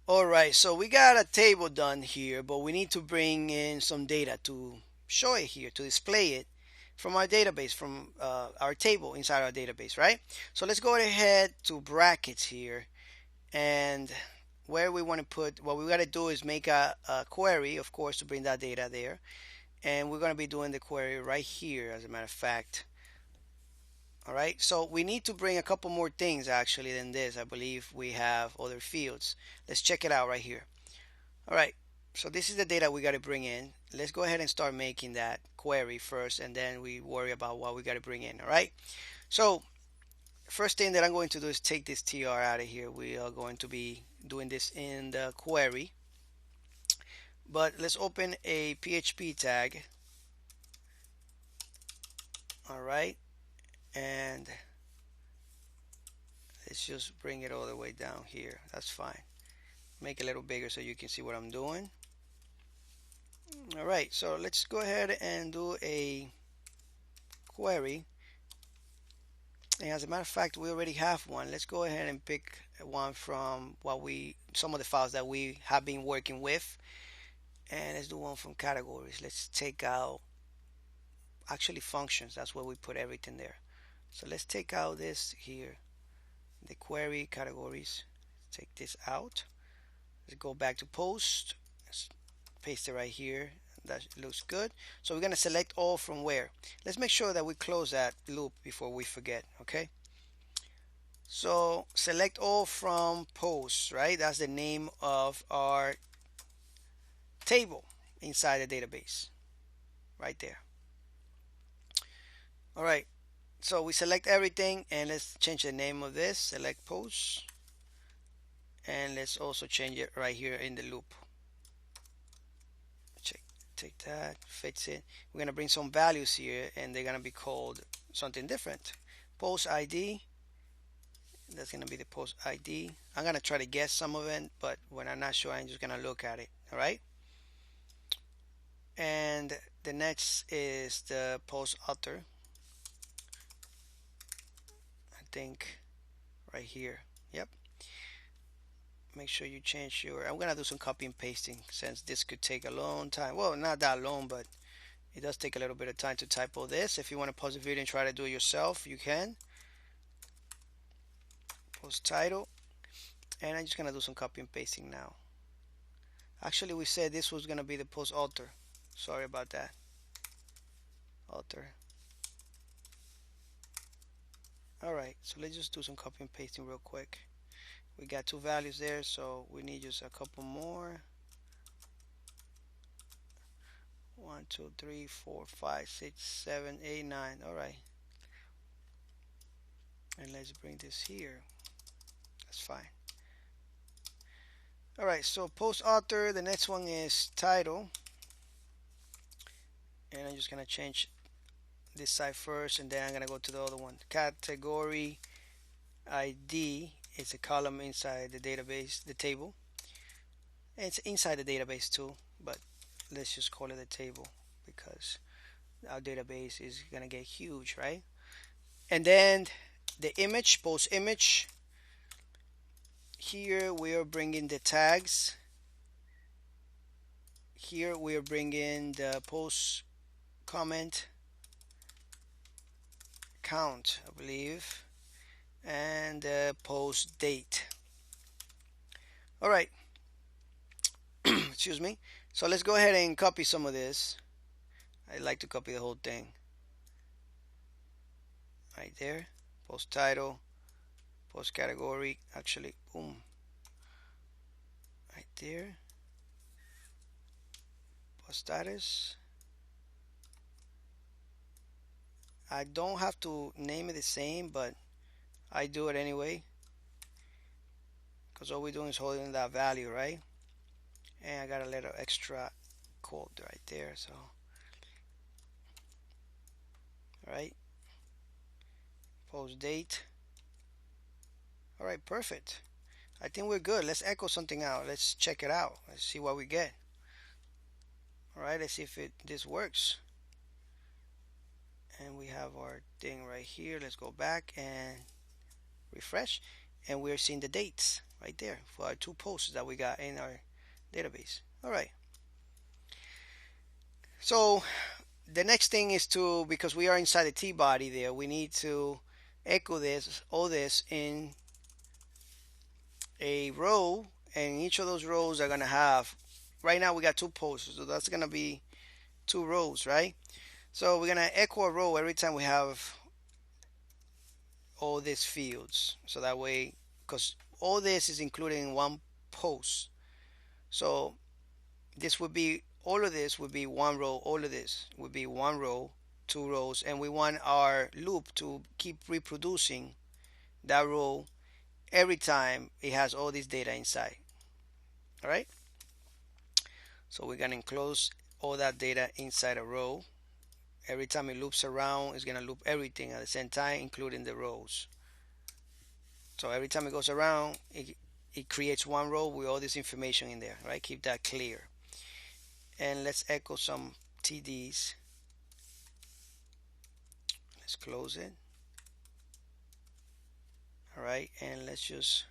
All right, so we got a table done here, but we need to bring in some data to show it here, to display it from our database, from our table inside our database, right? So let's go ahead to brackets here, and where we want to put, what we got to do is make a query, of course, to bring that data there. And we're going to be doing the query right here, as a matter of fact. All right, so we need to bring a couple more things actually than this. I believe we have other fields. Let's check it out right here. All right, so this is the data we got to bring in. Let's go ahead and start making that query first, and then we worry about what we got to bring in. All right, so first thing that I'm going to do is take this tr out of here. We are going to be doing this in the query, but let's open a PHP tag. All right, and let's just bring it all the way down here. That's fine. Make it a little bigger so you can see what I'm doing. All right, so let's go ahead and do a query. And as a matter of fact, we already have one. Let's go ahead and pick one from some of the files that we have been working with. And let's do one from categories. Let's take out actually functions. That's where we put everything there. So let's take out this here, the query categories. Take this out. Let's go back to post. Let's paste it right here. That looks good. So we're going to select all from where. Let's make sure that we close that loop before we forget. Okay. So select all from posts, right? That's the name of our table inside the database right there. All right. So we select everything, and let's change the name of this. Select posts, and let's also change it right here in the loop. Take that, fix it. We're going to bring some values here, and they're going to be called something different. Post ID, that's going to be the post ID. I'm going to try to guess some of it, but when I'm not sure, I'm just going to look at it. All right. And the next is the post author. I think right here. Yep. Make sure you change your, I'm going to do some copy and pasting since this could take a long time. Well, not that long, but it does take a little bit of time to type all this. If you want to pause the video and try to do it yourself, you can. Post title. And I'm just going to do some copy and pasting now. Actually, we said this was going to be the post author. Sorry about that. Author. Alright, so let's just do some copy and pasting real quick. We got two values there, so we need just a couple more. 1, 2, 3, 4, 5, 6, 7, 8, 9. Alright. And let's bring this here. That's fine. Alright, so post author, the next one is title. And I'm just going to change this side first, and then I'm going to go to the other one. Category ID is a column inside the database, the table. It's inside the database too, but let's just call it a table because our database is going to get huge, right? And then the image, post image. Here we are bringing the tags. Here we are bringing the post comment count, I believe, and the post date. All right. Excuse me. So let's go ahead and copy some of this. I like to copy the whole thing. Right there. Post title, post category. Actually, boom. Right there. Post status. I don't have to name it the same, but I do it anyway because all we're doing is holding that value, right? And I got a little extra code right there, so alright, post date. Alright, perfect. I think we're good. Let's echo something out. Let's check it out. Let's see what we get. Alright, let's see if this works. And we have our thing right here. Let's go back and refresh, and we're seeing the dates right there for our 2 posts that we got in our database. All right. So the next thing is to, because we are inside the T body there, we need to echo this, all this in a row, and each of those rows are gonna have, right now we got 2 posts, so that's gonna be 2 rows, right? So we're gonna echo a row every time we have all these fields, so that way, because all this is included in one post, so this would be, all of this would be 1 row, all of this would be 1 row, 2 rows, and we want our loop to keep reproducing that row every time it has all this data inside. All right, so we're gonna enclose all that data inside a row. Every time it loops around, it's gonna loop everything at the same time, including the rows. So every time it goes around, it creates 1 row with all this information in there, right? Keep that clear. And let's echo some TDs. Let's close it. All right, and let's just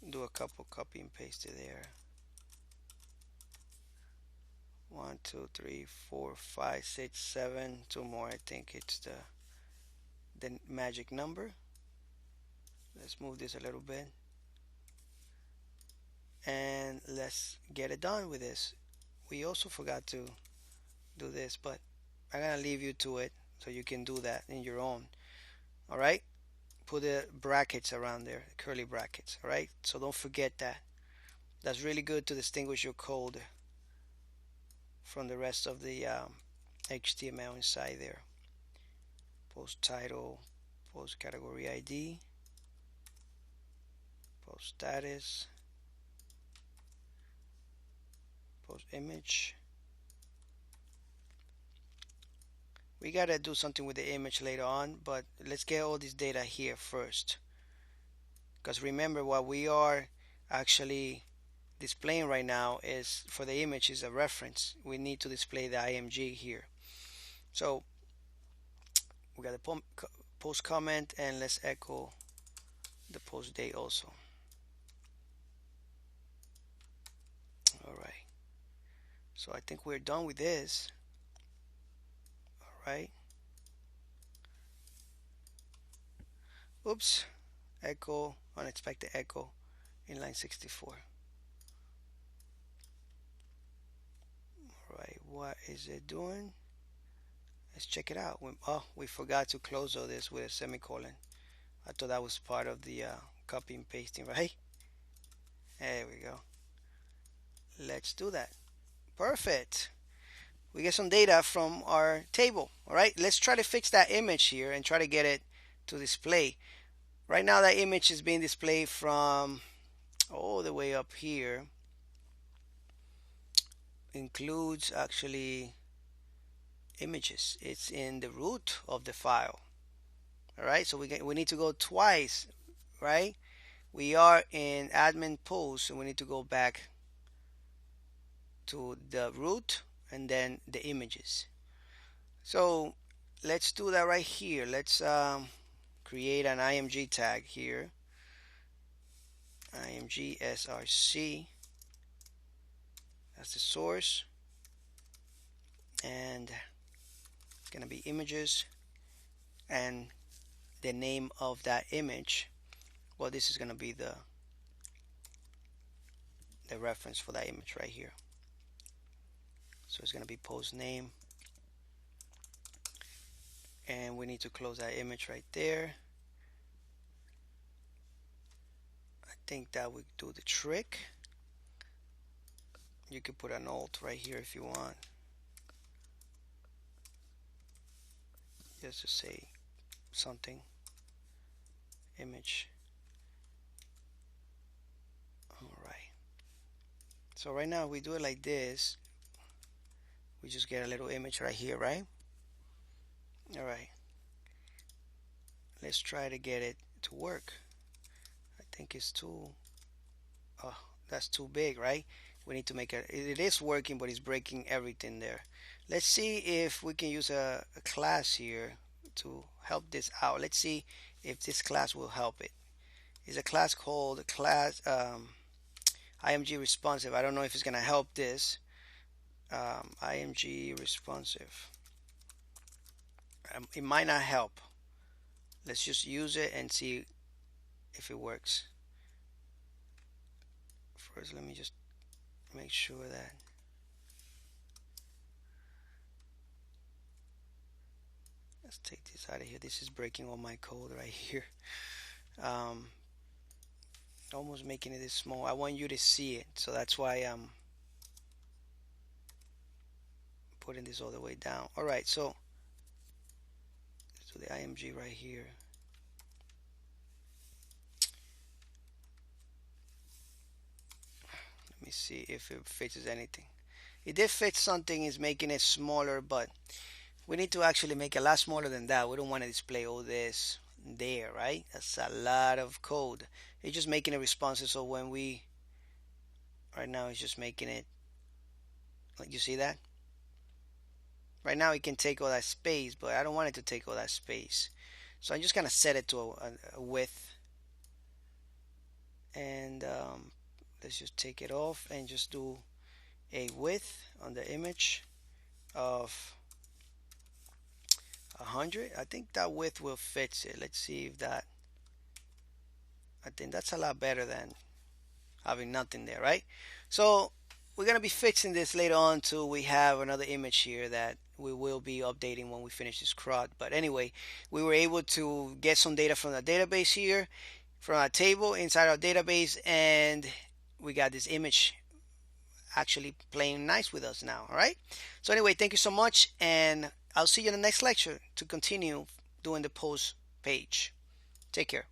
do a couple copy and paste it there. 1, 2, 3, 4, 5, 6, 7. 2 more. I think it's the magic number. Let's move this a little bit, and let's get it done with this. We also forgot to do this, but I'm gonna leave you to it so you can do that in your own. All right, put the brackets around there, curly brackets. All right, so don't forget that. That's really good to distinguish your code from the rest of the HTML inside there. Post title, post category ID, post status, post image. We gotta do something with the image later on, but let's get all this data here first, because remember, what we are actually displaying right now is, for the image, is a reference. We need to display the IMG here. So we got the post comment, and let's echo the post date also. All right, so I think we're done with this. All right, oops, echo, unexpected echo in line 64. All right, what is it doing? Let's check it out. We forgot to close all this with a semicolon. I thought that was part of the copy and pasting, right? There we go. Let's do that. Perfect. We get some data from our table. All right, let's try to fix that image here and try to get it to display. Right now that image is being displayed from all the way up here. Includes actually images. It's in the root of the file. All right, so we need to go twice, right? We are in admin post, and we need to go back to the root and then the images. So let's do that right here. Let's create an IMG tag here. IMG src. That's the source, and it's gonna be images, and the name of that image, well, this is gonna be the reference for that image right here. So it's gonna be post name, and we need to close that image right there. I think that would do the trick. You could put an alt right here if you want, just to say something. Image. All right, so right now we do it like this. We just get a little image right here, right? All right, let's try to get it to work. I think it's too, oh, that's too big, right? We need to make it is working, but it's breaking everything there. Let's see if we can use a class here to help this out. Let's see if this class will help it. is a class called class IMG responsive. I don't know if it's gonna help this. IMG responsive. It might not help. Let's just use it and see if it works. First, let me just make sure that let's take this out of here. This is breaking all my code right here. Almost making it this small. I want you to see it, so that's why I'm putting this all the way down. All right, so let's do the IMG right here. Let me see if it fixes anything. It did fix something, is making it smaller, but we need to actually make it a lot smaller than that. We don't want to display all this there, right? That's a lot of code. It's just making it responsive, so when we right now it's just making it, like, you see that right now it can take all that space, but I don't want it to take all that space, so I'm just gonna set it to a width, and let's just take it off and just do a width on the image of 100. I think that width will fix it. Let's see if that, I think that's a lot better than having nothing there, right? So we're gonna be fixing this later on till we have another image here that we will be updating when we finish this CRUD. But anyway, we were able to get some data from the database here, from our table inside our database, and we got this image actually playing nice with us now. All right, so anyway, thank you so much, and I'll see you in the next lecture to continue doing the post page. Take care.